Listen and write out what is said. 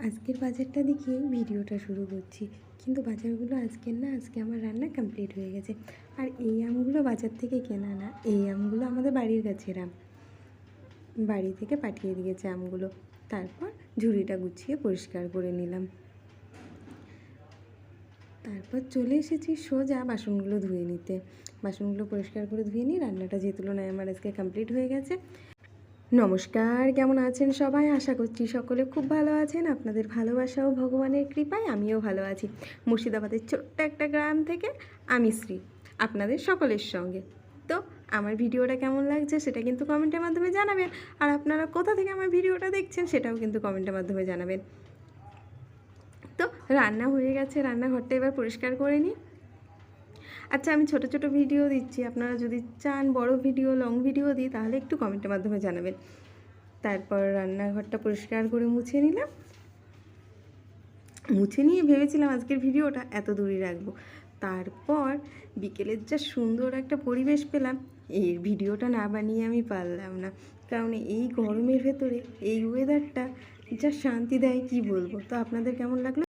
আজকের বাজারটা দেখিয়ে ভিডিওটা শুরু করছি, কিন্তু বাজারগুলো আজকের না, আজকে আমার রান্না কমপ্লিট হয়ে গেছে। আর এই আমগুলো বাজার থেকে কেনা না, এই আমগুলো আমাদের বাড়ির গাছের আম, বাড়ি থেকে পাঠিয়ে দিয়েছে আমগুলো। তারপর ঝুড়িটা গুছিয়ে পরিষ্কার করে নিলাম। তারপর চলে এসেছি সোজা বাসনগুলো ধুয়ে নিতে। বাসনগুলো পরিষ্কার করে ধুয়ে নিই, রান্নাটা যে তুলনায় আমার আজকে কমপ্লিট হয়ে গেছে। নমস্কার, কেমন আছেন সবাই? আশা করছি সকলে খুব ভালো আছেন। আপনাদের ভালোবাসা ও ভগবানের কৃপায় আমিও ভালো আছি। মুর্শিদাবাদের ছোট্ট একটা গ্রাম থেকে আমি শ্রী, আপনাদের সকলের সঙ্গে। তো আমার ভিডিওটা কেমন লাগছে সেটা কিন্তু কমেন্টের মাধ্যমে জানাবেন। আর আপনারা কোথা থেকে আমার ভিডিওটা দেখছেন সেটাও কিন্তু কমেন্টের মাধ্যমে জানাবেন। তো রান্না হয়ে গেছে, রান্নাঘরটা এবার পরিষ্কার করে নিই। আচ্ছা, আমি ছোট ছোট ভিডিও দিচ্ছি, আপনারা যদি চান বড় ভিডিও, লং ভিডিও দিই, তাহলে একটু কমেন্টের মাধ্যমে জানাবেন। তারপর রান্নাঘরটা পরিষ্কার করে মুছে নিলাম। মুছে নিয়ে ভেবেছিলাম আজকের ভিডিওটা এত দূরই রাখবো। তারপর বিকেলের যা সুন্দর একটা পরিবেশ পেলাম, এই ভিডিওটা না বানিয়ে আমি পারলাম না। কারণ এই গরমের ভেতরে এই ওয়েদারটা যা শান্তি দেয় কি বলবো। তো আপনাদের কেমন লাগলো?